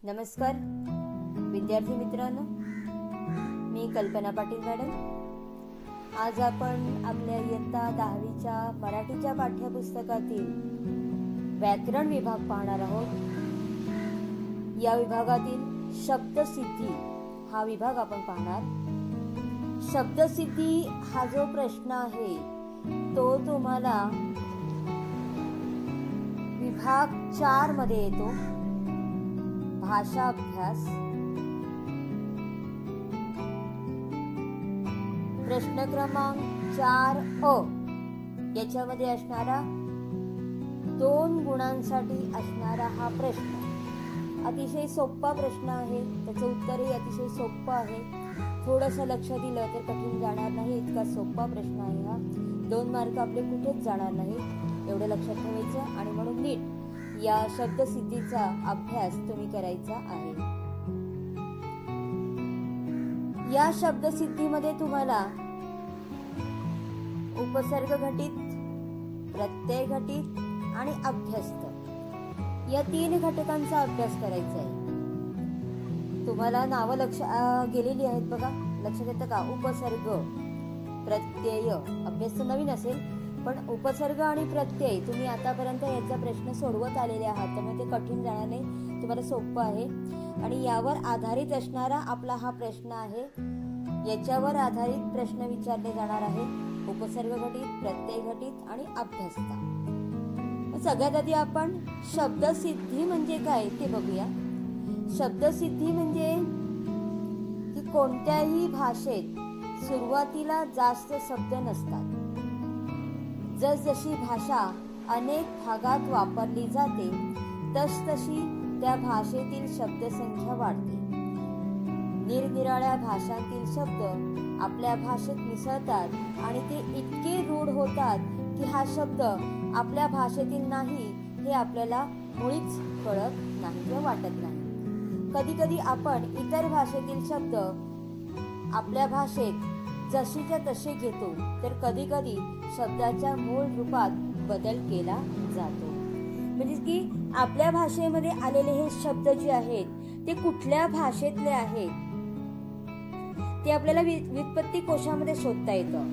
नमस्कार विद्यार्थी मित्रांनो, मी कल्पना पाटील मॅडम. आज आपण आपल्या इयत्ता 10वीच्या मराठीच्या पाठ्यपुस्तकातील व्याकरण विभाग पाहणार आहोत. या विभागातील शब्दसिद्धी हा विभाग आपण पाहणार. शब्दसिद्धी हा जो प्रश्न आहे तो तुम्हाला विभाग 4 मध्ये येतो. भाषा अभ्यास, प्रश्न क्रमांक 4 याच्यामध्ये असणारा 2 गुणांसाठी असणारा हा प्रश्न अतिशय सोपा प्रश्न आहे. त्याचं उत्तरही अतिशय सोपं आहे. थोडंसं लक्ष दिलं तर कठीण जाणार नाही, इतका सोपा प्रश्न आहे हा. 2 मार्क आपले कुठेच जाणार नाही, एवढं लक्षात ठेवायचं. आणि म्हणून नीट या शब्दसिद्धीचा अभ्यास तुम्ही करायचा आहे. या शब्दसिद्धीमध्ये तुम्हाला उपसर्ग घटित, प्रत्यय घटित आणि अभ्यस्त या 3 घटकांचा अभ्यास करायचा आहे. तुम्हाला नावं गेलेली आहेत बघा, लक्षात येतं का? उपसर्ग, प्रत्यय, अभ्यास तर नवीन असेल पण उपसर्ग आणि प्रत्यय तुम्ही आतापर्यंत याचा प्रश्न सोडवत आलेले आहात, त्यामुळे ते कठीण जाणार नाही, तुम्हाला सोपं आहे. आणि यावर आधारित असणारा आपला हा प्रश्न आहे. याच्यावर आधारित प्रश्न विचारले जाणार आहे. उपसर्ग घटित, प्रत्यय घटित आणि अभ्यस्ता. सगळ्यात आधी आपण शब्दसिद्धी म्हणजे काय ते बघूया. शब्दसिद्धी म्हणजे की कोणत्याही भाषेत सुरुवातीला जास्त शब्द नसतात. जसजशी भाषा अनेक भागात वापरली जाते तसतशी त्या भाषेतील शब्दसंख्या वाढते. निरनिराळ्या भाषांतील शब्द आपल्या भाषेत मिसळतात आणि ते इतके रूढ होतात की हा शब्द आपल्या भाषेतील नाही हे आपल्याला मुळीच कळत नाही किंवा वाटत नाही. कधी कधी आपण इतर भाषेतील शब्द आपल्या भाषेत जशीच्या तसे घेतो, तर कधी कधी शब्दाच्या मूळ रूपात बदल केला जातो. म्हणजे की आपल्या भाषेमध्ये आलेले हे शब्द जे आहेत ते कुठल्या भाषेतले आहेत ते आपल्याला व्युत्पत्ती कोशामध्ये शोधता येतं.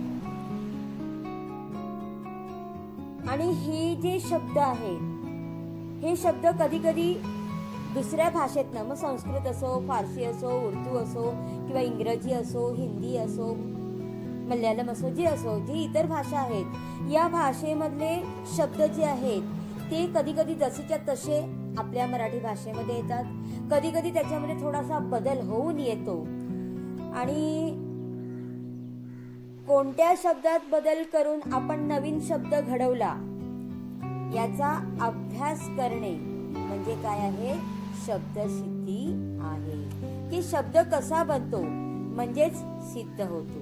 आणि हे जे शब्द आहेत हे शब्द कधी कधी दुसऱ्या भाषेतनं, मग संस्कृत असो, फारसी असो, उर्दू असो किंवा इंग्रजी असो, हिंदी असो, मल्याळम असो, जे असो, जी इतर भाषा आहेत, या भाषेमधले शब्द जे आहेत ते कधी कधी जसेच्या तसे आपल्या मराठी भाषेमध्ये येतात. कधी कधी त्याच्यामध्ये थोडासा बदल होऊन येतो. आणि कोणत्या शब्दात बदल करून आपण नवीन शब्द घडवला याचा अभ्यास करणे म्हणजे काय आहे? शब्दसिद्धी आहे. की शब्द कसा बनतो म्हणजेच सिद्ध होतो.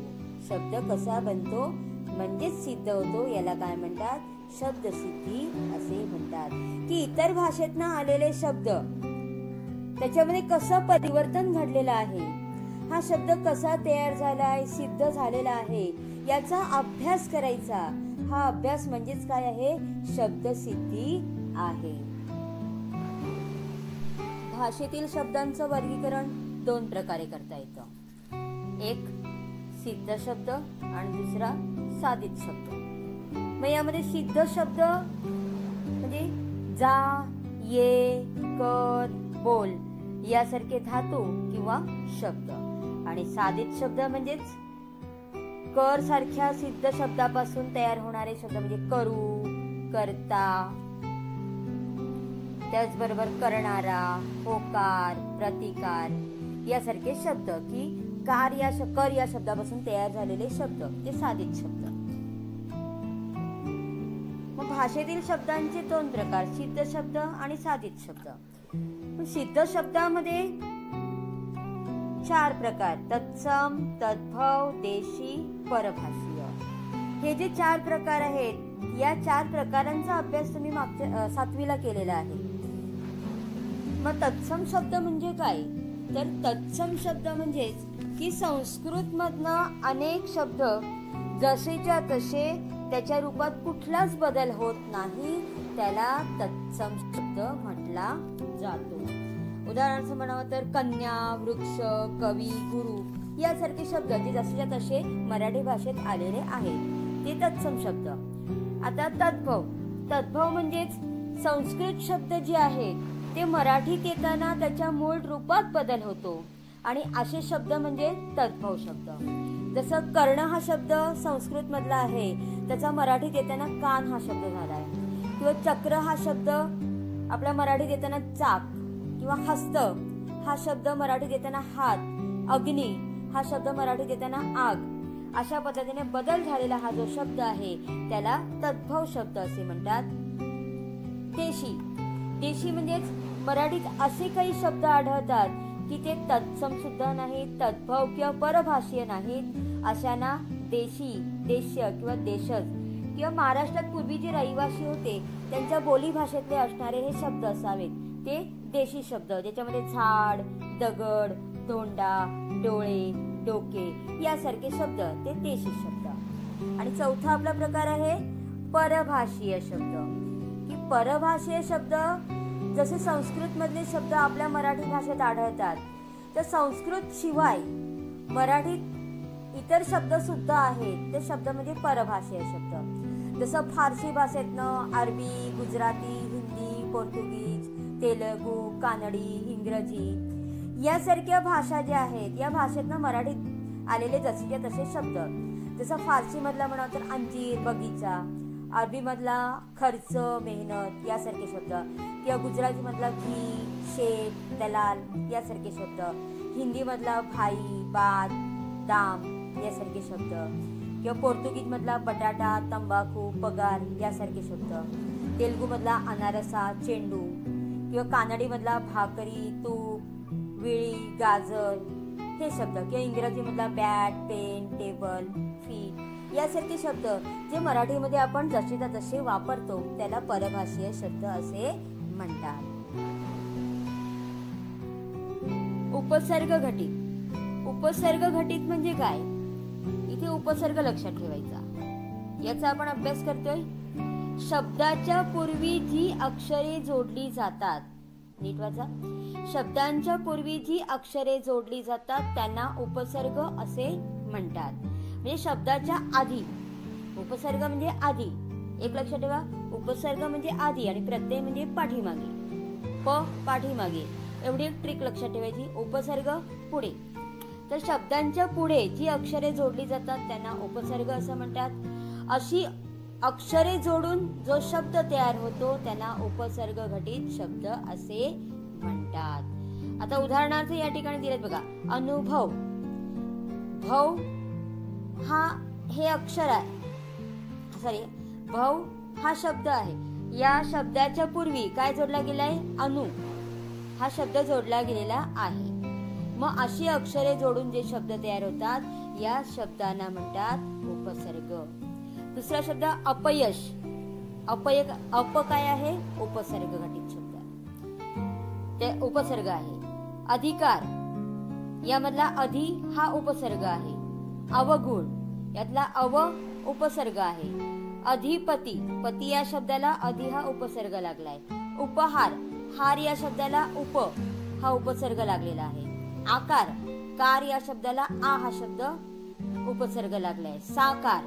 शब्द कसा बनतो म्हणजेच सिद्ध होतो, याला काय म्हणतात? शब्दसिद्धी असे म्हणतात. की इतर भाषेतनं आलेले शब्द त्याच्यामध्ये कसं परिवर्तन घडलेलं आहे, हा शब्द कसा तयार झालाय, सिद्ध झालेला आहे, याचा अभ्यास करायचा. हा अभ्यास म्हणजेच काय आहे? शब्दसिद्धी आहे. भाषेतील शब्दांचं वर्गीकरण 2 प्रकारे करता येतं. एक सिद्ध शब्द आणि दुसरा साधित शब्द. मग यामध्ये सिद्ध शब्द म्हणजे जा, ये, कर, बोल यासारखे धातू किंवा शब्द. आणि साधित शब्द म्हणजेच कर सारख्या सिद्ध शब्दापासून तयार होणारे शब्द म्हणजे करू, करता, त्याचबरोबर करणारा, होकार, प्रतिकार यासारखे शब्द की कर या शब्दापासून तयार झालेले शब्द ते साधित शब्द. मग भाषेतील शब्दांचे 2 प्रकार, सिद्ध शब्द आणि साधित शब्द. सिद्ध शब्दामध्ये 4 प्रकार, तत्सम, तद्भव, देशी, परभाषीय. हे जे 4 प्रकार आहेत या 4 प्रकारांचा अभ्यास तुम्ही मागच्या 7वीला केलेला आहे. मग तत्सम शब्द म्हणजे काय? तर तत्सम शब्द म्हणजेच की संस्कृत मधनं अनेक शब्द जसेच्या तसे त्याच्या रूपात कुठलाच बदल होत नाही, त्याला तत्सम शब्द म्हटला जातो. उदाहरणार्थ म्हणावं तर कन्या, वृक्ष, कवी, गुरु यासारखे शब्द जे जसेच्या तसे मराठी भाषेत आलेले आहेत ते तत्सम शब्द. आता तद्भव. तद्भव म्हणजेच संस्कृत शब्द जे आहेत ते मराठीत येताना त्याच्या मूळ रूपात बदल होतो आणि असे शब्द म्हणजे तद्भव शब्द. जसं कर्ण हा शब्द संस्कृत मधला आहे, त्याचा मराठीत येताना कान हा शब्द झाला आहे. किंवा चक्र हा शब्द आपल्या मराठीत येताना चाक, किंवा हस्त हा शब्द मराठीत येताना हात, अग्नी हा शब्द मराठीत येताना आग. अशा पद्धतीने बदल झालेला हा जो शब्द आहे त्याला तद्भव शब्द असे म्हणतात. देशी. देशी म्हणजेच मराठीत असे काही शब्द आढळतात की ते तत्सम सुद्धा नाहीत, तद्भव किंवा परभाषीय नाहीत. अशांना देशी, देश्य किंवा देशज किंवा महाराष्ट्रात पूर्वी जे रहिवासी होते त्यांच्या बोली भाषेतले असणारे हे शब्द असावेत ते देशी शब्द, ज्याच्यामध्ये झाड, दगड, धोंडा, डोळे, डोके यासारखे शब्द ते देशी शब्द. आणि चौथा आपला प्रकार आहे परभाषीय शब्द. की परभाषीय शब्द जसे संस्कृत मधले शब्द आपल्या मराठी भाषेत आढळतात तर संस्कृत शिवाय मराठीत इतर शब्द सुद्धा आहेत, ते शब्द म्हणजे परभाषीय शब्द. जसं फारसी भाषेतनं अरबी, गुजराती, हिंदी, पोर्तुगीज, तेलुगू, कानडी, इंग्रजी यासारख्या भाषा ज्या आहेत या भाषेतनं मराठीत आलेले जसेच्या तसे शब्द. जसं फारसी मधला म्हणावं तर अंजीर, बगीचा, अरबी मधला खर्च, मेहनत यासारखे शब्द, किंवा गुजराती मधला घी, शेत, दलाल यासारखे शब्द, हिंदी मधला भाई, बात, दाम यासारखे शब्द, किंवा पोर्तुगीज मधला बटाटा, तंबाखू, पगार यासारखे शब्द, तेलुगू मधला अनारसा, चेंडू, किंवा कानडी मधला भाकरी, तूप, विळी, गाजर हे शब्द, किंवा इंग्रजी मधला बॅट, पेन, टेबल, फीट यासारखे शब्द जे मराठीमध्ये आपण जसेच्या तसे वापरतो त्याला परभाषीय शब्द असे म्हणतात. उपसर्ग घटित. उपसर्ग घटित म्हणजे काय? इथे उपसर्ग लक्षात ठेवायचा. याचा आपण अभ्यास करतोय. शब्दाच्या पूर्वी जी अक्षरे जोडली जातात, नीट वाचा, शब्दांच्या पूर्वी जी अक्षरे जोडली जातात त्यांना उपसर्ग असे म्हणतात. म्हणजे शब्दाच्या आधी, उपसर्ग म्हणजे आधी, एक लक्षात ठेवा, उपसर्ग म्हणजे आधी आणि प्रत्यय म्हणजे पाठीमागे, पाठीमागे, एवढी एक ट्रिक लक्षात ठेवायची. उपसर्ग पुढे. तर शब्दांच्या पुढे जी अक्षरे जोडली जातात त्यांना उपसर्ग असं म्हणतात. अशी अक्षरे जोडून जो शब्द तयार होतो त्यांना उपसर्ग घटित शब्द असे म्हणतात. आता उदाहरणार्थ या ठिकाणी दिलेत बघा. अनुभव. भव हा हे अक्षर आहे, सॉरी, भव हा शब्द आहे. या शब्दाच्या पूर्वी काय जोडला गेलाय? अनु हा शब्द जोडला गेलेला आहे. मग अशी अक्षरे जोडून जे शब्द तयार होतात या शब्दांना म्हणतात उपसर्ग. दुसरा शब्द अपयश. अप काय आहे? उपसर्ग घटित शब्द, ते उपसर्ग आहे. अधिकार यामधला अधि हा उपसर्ग आहे. अवगुण यातला अव उपसर्ग आहे. अधिपती, पती या शब्दाला अधि हा उपसर्ग लागलाय. उपहार, हार या शब्दाला उप हा उपसर्ग लागलेला आहे. आकार, कार या शब्दाला आ हा शब्द उपसर्ग लागलाय. साकार,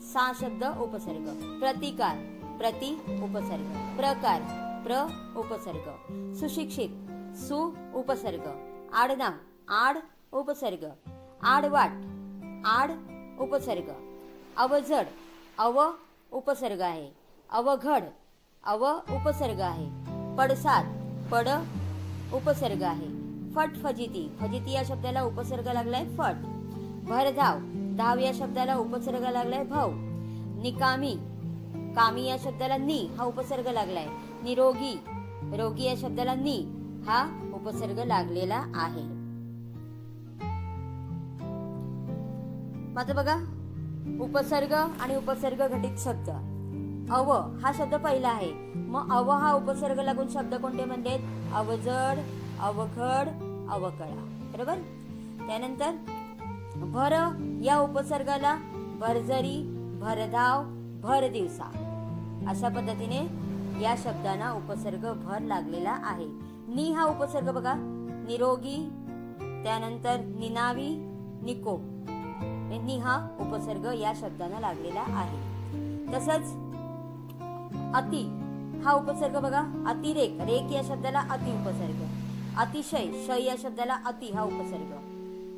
सा शब्द उपसर्ग. प्रतिकार, प्रति उपसर्ग. प्रकार, प्र उपसर्ग. सुशिक्षित, सु उपसर्ग. आडनाव, आड उपसर्ग. आडवाट, आड उपसर्ग. अवजड, अव उपसर्ग आहे. अवघड, अव उपसर्ग आहे. पडसाद, पड उपसर्ग आहे. फटफजिती, फजिती या शब्दाला उपसर्ग लागलाय फट. भरधाव, धाव या शब्दाला उपसर्ग लागलाय भव. निकामी, कामी या शब्दाला नि हा उपसर्ग लागलाय. निरोगी, रोगी या शब्दाला नि हा उपसर्ग लागलेला आहे. आता बघा, उपसर्ग आणि उपसर्ग घटित शब्द. अव हा शब्द पहिला आहे. मग अव हा उपसर्ग लागून शब्द कोणते म्हणलेत? अवजड, अवघड, अवकळा. बरोबर. त्यानंतर भर या उपसर्गाला भरजरी, भरधाव, भर दिवसा अशा पद्धतीने या शब्दांना उपसर्ग भर लागलेला आहे. नि हा उपसर्ग बघा, निरोगी, त्यानंतर निनावी, निकोप, नि हा उपसर्ग या शब्दाला लागलेला आहे. तसंच अति हा उपसर्ग बघा, अतिरेक, रेक या शब्दाला अति उपसर्ग, अतिशय, शय या शब्दाला अति हा उपसर्ग.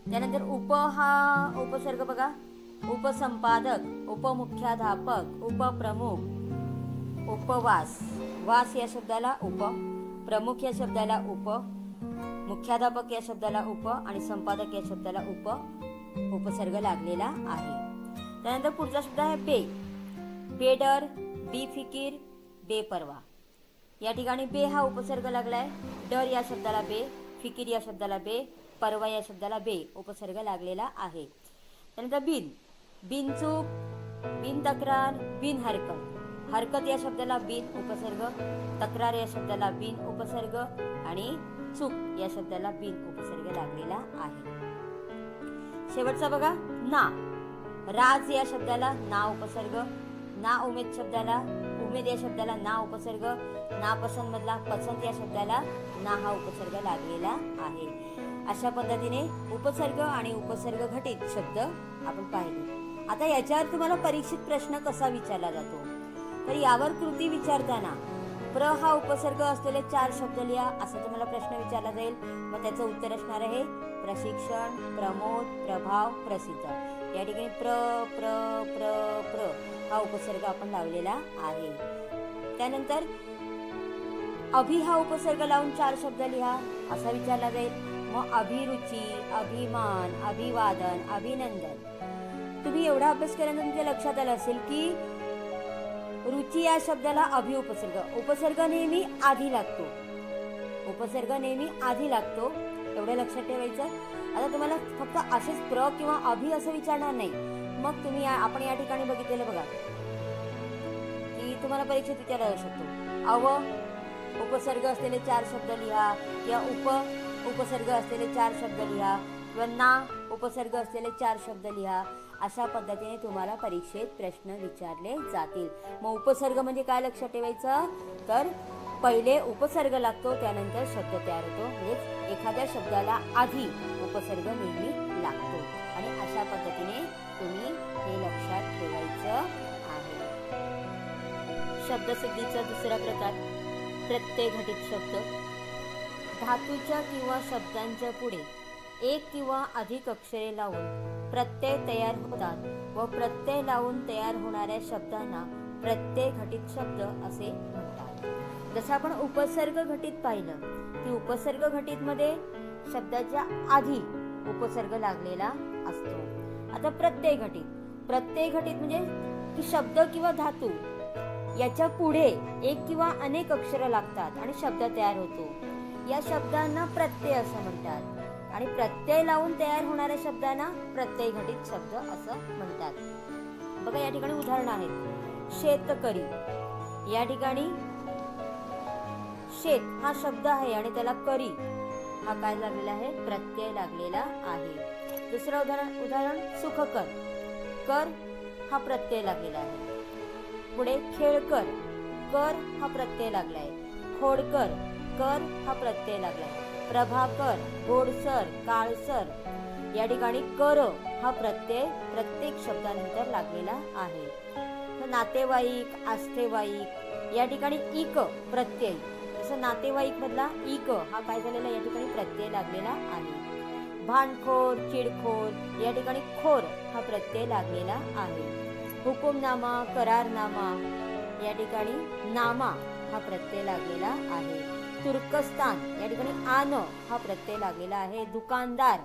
त्यानंतर उप हा उपसर्ग बघा, उपसंपादक, उपमुख्याध्यापक, उपप्रमुख, उपवास, वास या शब्दाला उप, प्रमुख या शब्दाला उप, मुख्याध्यापक या शब्दाला उप आणि संपादक या शब्दाला उपसर्ग लागलेला आहे. त्यानंतर पुढचा शब्द आहे बे, बेडर, बेफिकीर, बेपरवा. या ठिकाणी बे हा उपसर्ग लागलाय. डर या शब्दाला बे, फिकीर या शब्दाला बे, परवा या शब्दाला बे उपसर्ग लागलेला आहे. त्यानंतर बिन, बिनचूक, बिन तक्रार, बिन हरकत. हरकत या शब्दाला बिन उपसर्ग, तक्रार या शब्दाला बिन उपसर्ग आणि चूक या शब्दाला बिन उपसर्ग लागलेला आहे. शेवटचा बघा ना, राज या शब्दाला ना उपसर्ग, ना उमेद शब्दाला, उमेद या शब्दाला ना उपसर्ग, ना पसंत मधला पसंत या शब्दाला ना हा उपसर्ग लागलेला आहे. अशा पद्धतीने उपसर्ग आणि उपसर्ग घटित शब्द आपण पाहिले. आता याच्यावर तुम्हाला परीक्षित प्रश्न कसा विचारला जातो, तर यावर कृती विचारताना प्र हा उपसर्ग असलेले 4 शब्द लिहा असा तुम्हाला प्रश्न विचारला जाईल. मग त्याचं उत्तर असणार आहे प्रशिक्षण, प्रमोद, प्रभाव, प्रसिद्ध. या ठिकाणी प्र प्र प्र प्र हा उपसर्ग आपण लावलेला आहे. त्यानंतर अभि हा उपसर्ग लावून 4 शब्द लिहा असा विचारला जाईल. मग अभिरुची, अभिमान, अभिवादन, अभिनंदन. तुम्ही एवढा अभ्यास केल्यानंतर तुमच्या लक्षात आलं असेल की रुची या शब्दाला अभि उपसर्ग, उपसर्ग नेहमी आधी लागतो, उपसर्ग नेहमी आधी लागतो, एवढं लक्षात ठेवायचं. आता तुम्हाला फक्त असेच प्र किंवा अभि असं विचारणार नाही. मग तुम्ही आपण या ठिकाणी बघितलेलं बघा की तुम्हाला परीक्षेत विचारला जाऊ शकतो अव उपसर्ग असलेले 4 शब्द लिहा, किंवा उपसर्ग असलेले 4 शब्द लिहा, किंवा ना उपसर्ग असलेले 4 शब्द लिहा. अशा पद्धतीने तुम्हाला परीक्षेत प्रश्न विचारले जातील. मग उपसर्ग म्हणजे काय लक्षात ठेवायचं, तर पहिले उपसर्ग लागतो त्यानंतर शब्द तयार होतो. म्हणजे एखाद्या शब्दाला आधी उपसर्ग नेहमी लागतो आणि अशा पद्धतीने तुम्ही हे लक्षात ठेवायचं आहे. शब्दसिद्धीचा दुसरा प्रकार प्रत्यय घटित शब्द. धातूच्या किंवा शब्दांच्या पुढे एक किंवा अधिक अक्षरे लावून प्रत्यय तयार होतात व प्रत्यय लावून तयार होणाऱ्या शब्दांना प्रत्यय घटित शब्द असे म्हणतात. जसं आपण उपसर्ग घटित पाहिलं की उपसर्ग घटित मध्ये शब्दाच्या आधी उपसर्ग लागलेला असतो. आता प्रत्यय घटित, प्रत्यय घटित म्हणजे की शब्द किंवा धातू याच्या पुढे एक किंवा अनेक अक्षर लागतात आणि शब्द तयार होतो. या शब्दांना प्रत्यय असं म्हणतात आणि प्रत्यय लावून तयार होणाऱ्या शब्दांना प्रत्यय घटित शब्द असं म्हणतात. बघा या ठिकाणी उदाहरण आहेत. शेतकरी, या ठिकाणी शेत हा शब्द आहे आणि त्याला करी हा काय लागलेला आहे, प्रत्यय लागलेला आहे. दुसरं उदाहरण सुखकर, कर हा प्रत्यय लागलेला आहे. पुढे खेळकर, कर हा प्रत्यय लागलाय. खोडकर, कर हा प्रत्यय लागलाय. प्रभाकर, गोडसर, काळसर, या ठिकाणी कर हा प्रत्यय प्रत्येक शब्दानंतर लागलेला आहे. नातेवाईक, आस्थेवाईक, या ठिकाणी इक प्रत्यय, जसं नातेवाईक मधला इक हा काय झालेला या ठिकाणी प्रत्यय लागलेला आहे. भांडखोर, चिडखोर, या ठिकाणी खोर हा प्रत्यय लागलेला आहे. हुकुमनामा, करारनामा, या ठिकाणी नामा हा प्रत्यय लागलेला आहे. तुर्कस्तान, या ठिकाणी आन हा प्रत्यय लागलेला आहे. दुकानदार,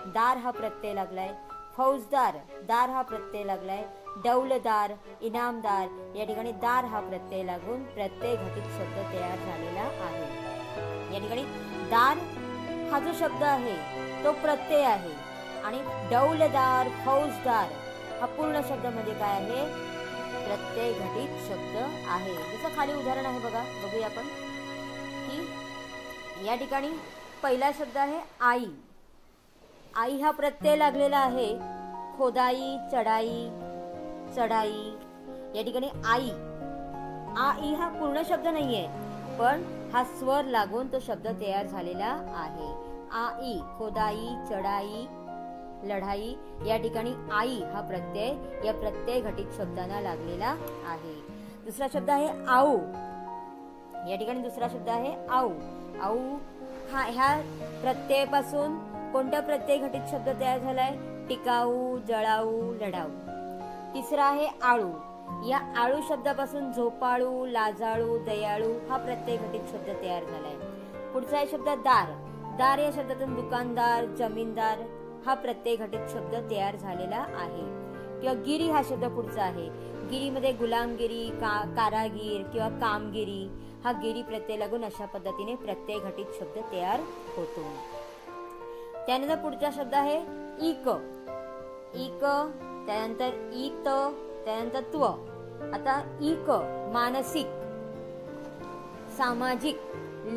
दार हा प्रत्यय लागलाय. फौजदार, दार हा प्रत्यय लागलाय. डौलदार, इनामदार, या ठिकाणी दार हा प्रत्यय लागून प्रत्यय घटित शब्द तयार झालेला आहे. या ठिकाणी दार हा जो शब्द आहे तो प्रत्यय आहे आणि डौलदार, फौजदार हा पूर्ण शब्द म्हणजे काय आहे, प्रत्यय घटित शब्द आहे. जसं खाली उदाहरण आहे बघा, बघूया आपण की या ठिकाणी पहिला शब्द आहे आई. आई हा प्रत्यय लागलेला आहे. खोदाई, चढाई, चढाई, या ठिकाणी आई, आई हा पूर्ण शब्द नाहीये पण हा स्वर लागून तो शब्द तयार झालेला आहे. आई, खोदाई, चढाई, लढाई, या ठिकाणी आई हा प्रत्यय या प्रत्यय घटित शब्दांना लागलेला आहे. दुसरा शब्द आहे आऊ. या ठिकाणी दुसरा शब्द आहे आऊ. आऊ हा ह्या प्रत्ययापासून कोणत्या प्रत्यय घटित शब्द तयार झालाय? टिकाऊ, जळाऊ, लढाऊ. तिसरा आहे आळू. या आळू शब्दापासून झोपाळू, लाजाळू, दयाळू हा प्रत्यय घटित शब्द तयार झालाय. पुढचा आहे शब्द दार. दार या शब्दातून दुकानदार, जमीनदार हा प्रत्यय घटित शब्द तयार झालेला आहे. किंवा गिरी हा शब्द पुढचा आहे. गिरीमध्ये गुलामगिरी, कारागीर किंवा कामगिरी हा गिरी प्रत्यय लागून अशा पद्धतीने प्रत्यय घटित शब्द तयार होतो. त्यानंतर पुढचा शब्द आहे इक. इक, त्यानंतर इत, त्यानंतर त्व. आता इक मानसिक, सामाजिक,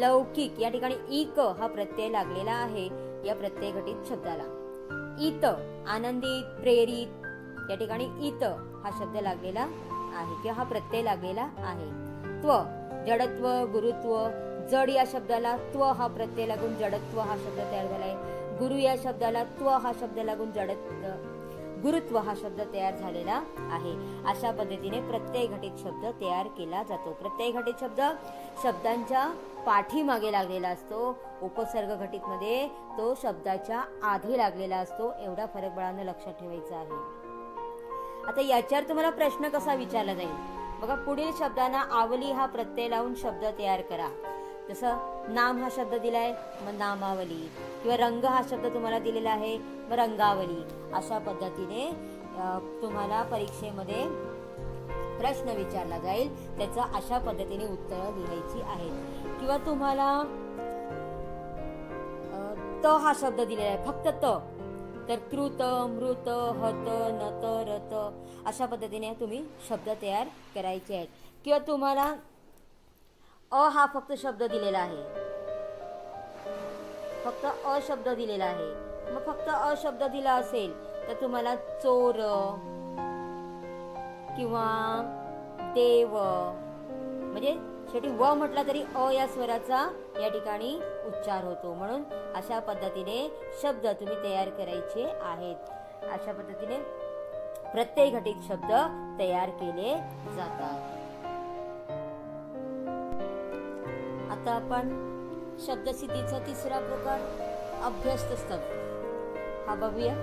लौकिक, या ठिकाणी इक हा प्रत्यय लागलेला आहे या प्रत्यय घटित शब्दाला. इत आनंदित, प्रेरित, या ठिकाणी इत हा शब्द लागलेला आहे किंवा हा प्रत्यय लागलेला आहे. त्व जडत्व, गुरुत्व. जड या शब्दाला त्व हा प्रत्यय लागून जडत्व हा शब्द तयार झालाय. गुरु या शब्दाला त्व हा शब्द लागून गुरुत्व हा शब्द तयार झालेला आहे. अशा पद्धतीने प्रत्यय घटित शब्द तयार केला जातो. प्रत्यय घटित शब्द शब्दांच्या पाठीमागे लागलेला असतो. उपसर्ग घटित मध्ये तो शब्दाच्या आधी लागलेला असतो. एवढा फरक बाळांनो लक्षात ठेवायचा आहे. आता याच्यावर तुम्हाला प्रश्न कसा विचारला जाईल बघा. पुढील शब्दांना आवली हा प्रत्यय लावून शब्द तयार करा. जसं नाम हा शब्द दिलाय मग नामावली, किंवा रंग हा शब्द तुम्हाला दिलेला आहे मग रंगावली. अशा पद्धतीने तुम्हाला परीक्षेमध्ये प्रश्न विचारला जाईल. त्याचं अशा पद्धतीने उत्तरं लिहायची आहेत. किंवा तुम्हाला त हा शब्द दिलेला आहे फक्त त, तर कृत, मृत, हत, नत, रत अशा पद्धतीने तुम्ही शब्द तयार करायचे आहेत. किंवा तुम्हाला अ हा फक्त शब्द दिलेला आहे, फक्त अ शब्द दिलेला आहे. मग फक्त अ शब्द दिला असेल तर तुम्हाला चोर किंवा देव, म्हणजे शेवटी व म्हटला तरी अ या स्वराचा या ठिकाणी उच्चार होतो. म्हणून अशा पद्धतीने शब्द तुम्ही तयार करायचे आहेत. अशा पद्धतीने प्रत्यय घटित शब्द तयार केले जातात. आता आपण शब्दसिद्धीचा तिसरा प्रकार अभ्यस्त स्तंभ हा बघूया.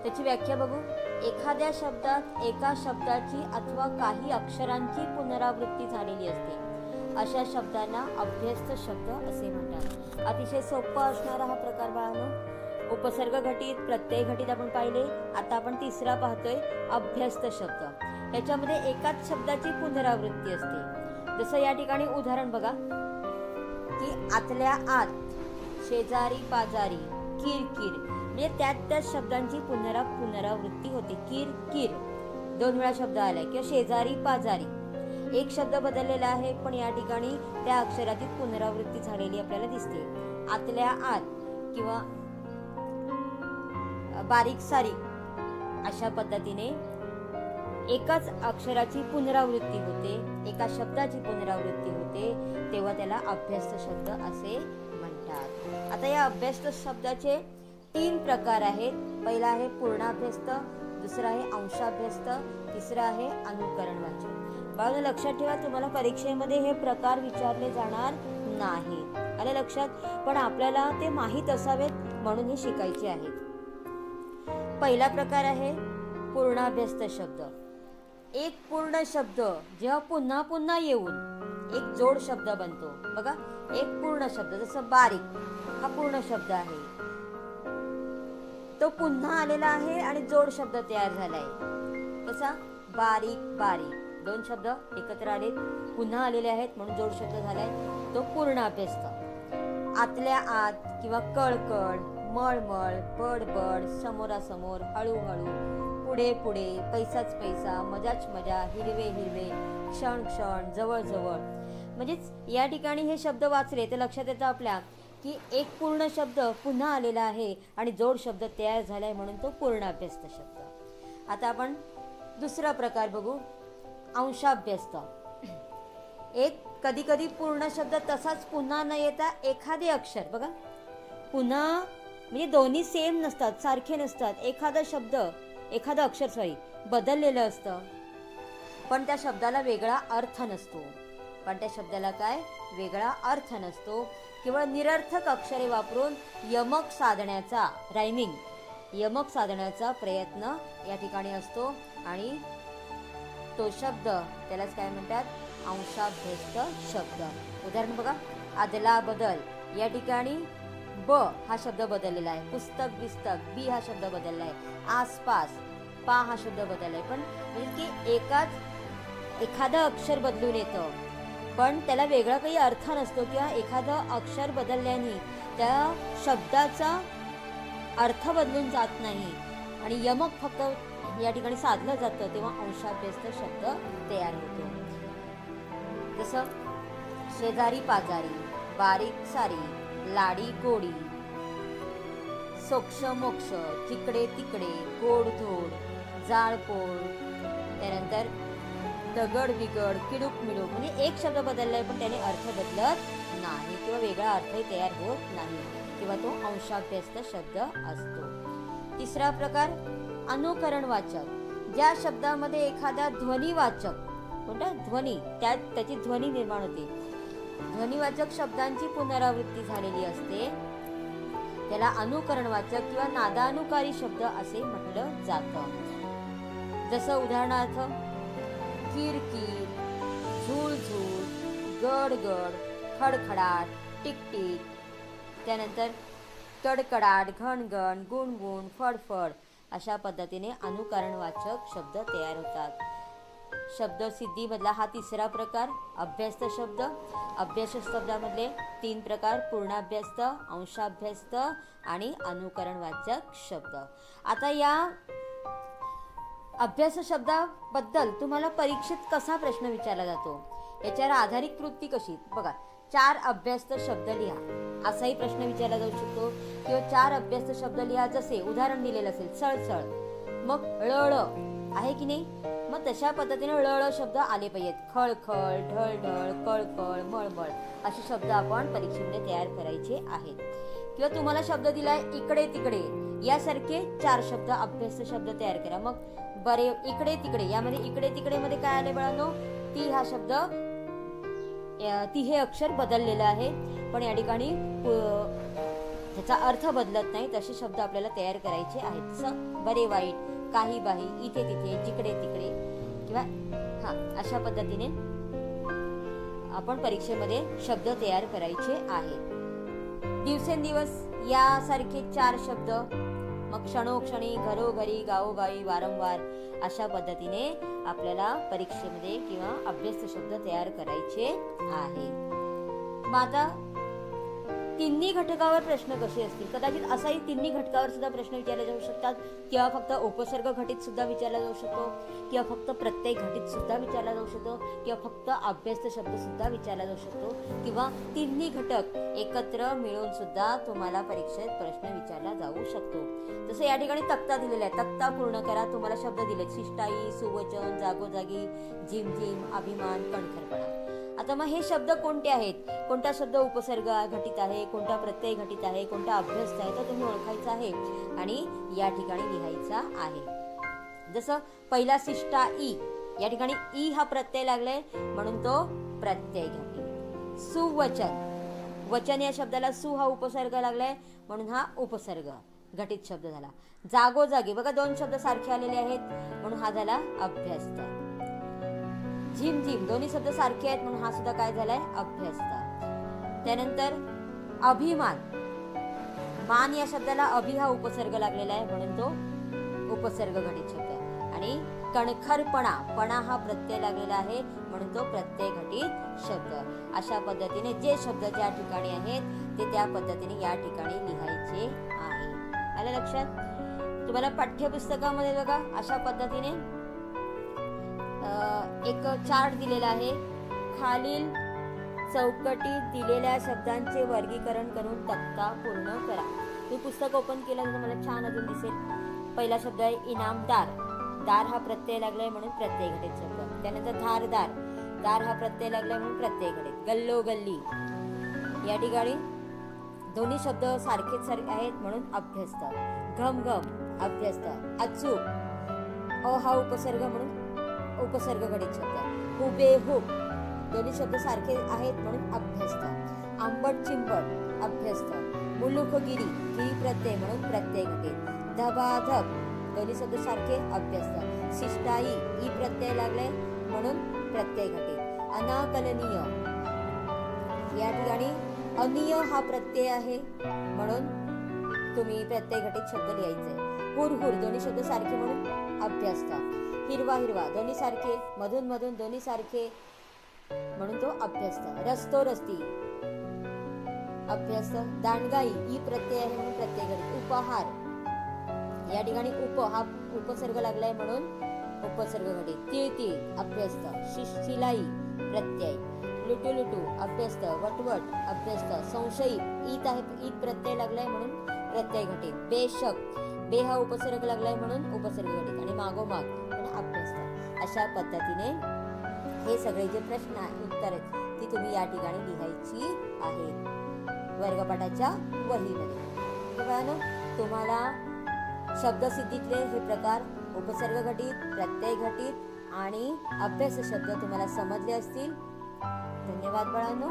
त्याची व्याख्या बघू. एखाद्या शब्दात एका शब्दाची अथवा काही अक्षरांची पुनरावृत्ती झालेली असते अशा शब्दांना अभ्यस्त शब्द असे म्हणतात. अतिशय सोपा असणारा हा प्रकार बाळांनो. उपसर्ग घटित, प्रत्यय घटित आपण पाहिले. आता आपण तिसरा पाहतोय अभ्यस्त शब्द. याच्यामध्ये एकाच शब्दाची पुनरावृत्ती असते. जसं या ठिकाणी उदाहरण बघा की आतल्या आत, शेजारी पाजारी, किरकिर, म्हणजे त्याच शब्दांची पुनरावृत्ती होते. किरकिर 2 वेळा शब्द आलाय. किंवा शेजारी पाजारी एक शब्द बदललेला आहे पण या ठिकाणी त्या अक्षराची पुनरावृत्ती झालेली आपल्याला दिसते. आतल्या आत किंवा बारीक सारीक अशा पद्धतीने एकाच अक्षराची पुनरावृत्ती होते, एका शब्दाची पुनरावृत्ती होते, तेव्हा त्याला अभ्यस्त शब्द असे म्हणतात. आता या अभ्यस्त शब्दाचे 3 प्रकार आहेत. पहिला आहे पूर्णाभ्यस्त, दुसरा आहे अंशाभ्यस्त, तिसरा आहे अनुकरणवाचक. बाळांनो लक्षात ठेवा, तुम्हाला परीक्षेमध्ये हे प्रकार विचारले जाणार नाहीत. आलं लक्षात? पण आपल्याला ते माहीत असावेत म्हणून हे शिकायचे आहेत. पहिला प्रकार आहे पूर्णाभ्यस्त शब्द. एक पूर्ण शब्द जेव्हा पुन्हा पुन्हा येऊन एक जोड शब्द बनतो. बघा, एक पूर्ण शब्द जसं बारीक हा पूर्ण शब्द आहे, तो पुन्हा आलेला आहे आणि जोड शब्द तयार झालाय. कसा? बारीक बारीक 2 शब्द एकत्र आले, पुन्हा आलेले आहेत म्हणून जोड शब्द झालाय, तो पूर्णाभ्यस्त. आतल्या आत किंवा कळकळ, मळमळ, बडबड, समोरासमोर, हळूहळू, पुढे पुढे, पैसाच पैसा, मजाच मजा, हिरवे हिरवे, क्षण क्षण, जवळ जवळ. म्हणजेच या ठिकाणी हे शब्द वाचले तर लक्षात येतं आपल्या की एक पूर्ण शब्द पुन्हा आलेला आहे आणि जोड शब्द तयार झालाय म्हणून तो पूर्णाभ्यस्त शब्द. आता आपण दुसरा प्रकार बघू, अंशाभ्यस्त. एक कधी कधी पूर्ण शब्द तसाच पुन्हा न येता एखादे अक्षर बघा पुन्हा म्हणजे दोन्ही सेम नसतात, सारखे नसतात. एखादं अक्षर बदललेलं असतं, पण त्या शब्दाला वेगळा अर्थ नसतो. केवळ निरर्थक अक्षरे वापरून यमक साधण्याचा प्रयत्न या ठिकाणी असतो आणि तो शब्द त्यालाच काय म्हणतात, अंशाभ्यस्त शब्द. उदाहरण बघा, अदला बदल या ठिकाणी ब हा शब्द बदललेला आहे, पुस्तक बिस्तक बी हा शब्द बदलला आहे, आसपास पा हा शब्द बदललाय. पण म्हणजे की एखादं अक्षर बदलून येतं, पण त्याला वेगळा काही अर्थ नसतो किंवा एखादं अक्षर बदलल्याने त्या शब्दाचा अर्थ बदलून जात नाही आणि यमक फक्त या ठिकाणी साधलं जातं, तेव्हा अंशाभ्यस्त शब्द तयार होतो. जसं शेजारी पाजारी, बारीक सारी, लाडी गोडी, सोक्ष मोक्ष, जिकडे तिकडे, गोड धोड, जाळपोळ, त्यानंतर दगड बिगड, किडूक मिडूक. म्हणजे एक शब्द बदललाय पण त्याने अर्थ बदलत नाही किंवा वेगळा अर्थही तयार होत नाही, किंवा तो अंशाभ्यस्त शब्द असतो. तिसरा प्रकार अनुकरणवाचक. ज्या शब्दामध्ये एखादा ध्वनिवाचक, कोणता ध्वनी, त्याची ध्वनी निर्माण होते, ध्वनिवाचक शब्दांची पुनरावृत्ती झालेली असते, त्याला अनुकरणवाचक किंवा नादानुकारी शब्द असे म्हटलं जातं. जसं उदाहरणार्थ किरकिर, झुळझुळ, गडगड, खडखडाट, टिकटिक, त्यानंतर कडकडाट, घणघण, गुणगुण, फडफड अशा पद्धतीने अनुकरणवाचक शब्द तयार होतात. शब्दसिद्धीमधला हा तिसरा प्रकार अभ्यस्त शब्द. अभ्यस्त शब्दामधले 3 प्रकार, पूर्णाभ्यस्त, अंशाभ्यस्त आणि अनुकरणवाचक शब्द. आता या अभ्यास शब्दाबद्दल तुम्हाला परीक्षेत कसा प्रश्न विचारला जातो, याच्यावर आधारित कृती कशी बघा. 4 अभ्यस्त शब्द लिहा असाही प्रश्न विचारला जाऊ शकतो, किंवा 4 अभ्यस्त शब्द लिहा, जसे उदाहरण दिलेलं असेल सळसळ, मग ळळ आहे की नाही, मग तशा पद्धतीने ळळ शब्द आले पाहिजेत. खळखळ, ढळढळ, कळकळ, मळमळ असे शब्द आपण परीक्षेमध्ये तयार करायचे आहेत. किंवा तुम्हाला शब्द दिलाय इकडे तिकडे, यासारखे 4 शब्द अभ्यस्त शब्द तयार करा. मग बरे इकडे तिकडे, यामध्ये इकडे तिकडे मध्ये काय आले बाळांनो, ती हा शब्द, ती हे अक्षर बदललेलं आहे, पण या ठिकाणी त्याचा अर्थ बदलत नाही, तसे शब्द आपल्याला तयार करायचे आहेत. जसं बरे वाईट, काही बाही, इथे तिथे, जिकडे तिकडे, किंवा अशा पद्धतीने आपण परीक्षेमध्ये शब्द तयार करायचे आहेत. दिवसेंदिवस यासारखे 4 शब्द, मग क्षणोक्षणी, घरोघरी, गावोगावी, वारंवार अशा पद्धतीने आपल्याला परीक्षेमध्ये किंवा अभ्यस्त शब्द तयार करायचे आहेत. मग आता तिन्ही घटकावर प्रश्न कसे असतील, कदाचित असाही तिन्ही घटकावर सुद्धा प्रश्न विचारले जाऊ शकतात, किंवा फक्त उपसर्ग घटित सुद्धा विचारला जाऊ शकतो, किंवा फक्त प्रत्यय घटित सुद्धा विचारला जाऊ शकतो, किंवा फक्त अभ्यस्त शब्द सुद्धा विचारला जाऊ शकतो, किंवा तिन्ही घटक एकत्र मिळून सुद्धा तुम्हाला परीक्षेत प्रश्न विचारला जाऊ शकतो. जसं या ठिकाणी तक्ता दिलेला आहे, तक्ता पूर्ण करा. तुम्हाला शब्द दिले शिष्टाई, सुवचन, जागोजागी, झिमझिम, अभिमान, कणखरपणा. आता मग हे शब्द कोणते आहेत, कोणता शब्द उपसर्ग घटित आहे, कोणता प्रत्यय घटित आहे, कोणता अभ्यस्त आहे, तो तुम्ही ओळखायचा आहे आणि या ठिकाणी लिहायचा आहे. जसं पहिला शिष्टाई, या ठिकाणी ई हा प्रत्यय लागलाय म्हणून तो प्रत्यय घटित. सुवचन, वचन या शब्दाला सु हा उपसर्ग लागलाय म्हणून हा उपसर्ग घटित शब्द झाला. जागोजागी, बघा 2 शब्द सारखे आलेले आहेत म्हणून हा झाला अभ्यस्त. झिमझिम, दोन्ही शब्द सारखे आहेत म्हणून हा सुद्धा काय झालाय, अभ्यस्त. त्यानंतर अभिमान, मान या शब्दाला अभि हा उपसर्ग लागलेला आहे म्हणून तो उपसर्ग घटित शब्द. आणि कणखरपणा, पणा हा प्रत्यय लागलेला आहे म्हणून तो प्रत्यय घटित शब्द. अशा पद्धतीने जे शब्द ज्या ठिकाणी आहेत ते त्या पद्धतीने या ठिकाणी लिहायचे आहे. आलं लक्षात? तुम्हाला पाठ्यपुस्तकामध्ये बघा अशा पद्धतीने एक चार्ट दिलेला आहे. खालील चौकटीत दिलेल्या शब्दांचे वर्गीकरण करून तक्ता पूर्ण करा. तुम्ही पुस्तक ओपन केलं तर मला छान अजून दिसेल. पहिला शब्द आहे इनामदार, दार हा प्रत्यय लागलाय म्हणून प्रत्यय घटित शब्द. त्यानंतर धारदार, दार हा प्रत्यय लागलाय म्हणून प्रत्यय घटित. गल्लो गल्ली या ठिकाणी दोन्ही शब्द सारखेच आहेत म्हणून अभ्यस्त. घम घम अभ्यस्त. अचूक अ हा उपसर्ग म्हणून उपसर्ग घटित शब्द. हुबेहूब दोन्ही शब्द सारखे आहेत म्हणून अभ्यस्त. आंबट चिंबट अभ्यस्त. मुलुखगिरी गिरी प्रत्यय म्हणून प्रत्यय घटित. धबाधब दोन्ही शब्द सारखे अभ्यस्त. शिष्टाई ई प्रत्यय लागले म्हणून प्रत्यय घटित. अनाकलनीय या ठिकाणी अनिय हा प्रत्यय आहे म्हणून तुम्ही प्रत्यय घटित शब्द लिहायचे. हुरहुर दोन्ही शब्द सारखे म्हणून अभ्यस्त. हिरवा हिरवा दोन्ही सारखे मधून मधून दोन्ही सारखे म्हणून तो अभ्यस्त. रस्तो रस्ती अभ्यस्त. दांडगाई ई प्रत्यय आहे म्हणून प्रत्यय घटित. उपहार या ठिकाणी उप हा उपसर्ग लागलाय म्हणून उपसर्ग घटित. तिळतिळ अभ्यस्त. शिलाई प्रत्यय. लुटू लुटू अभ्यस्त. वटवट अभ्यस्त. संशयी ईत आहे ईत प्रत्यय लागलाय म्हणून प्रत्यय घटित. बेशक बे हा उपसर्ग लागलाय म्हणून उपसर्ग घटित आणि मागोमाग म्हणून अभ्यस्त. अशा पद्धतीने हे सगळे जे प्रश्न आहेत उत्तर आहेत ती तुम्ही या ठिकाणी लिहायची आहेत वर्गपाठाच्या वहीमध्ये. तुम्हाला शब्दसिद्धीतले हे प्रकार उपसर्ग घटित, प्रत्यय घटित आणि अभ्यास शब्द तुम्हाला समजले असतील. धन्यवाद बाळांनो.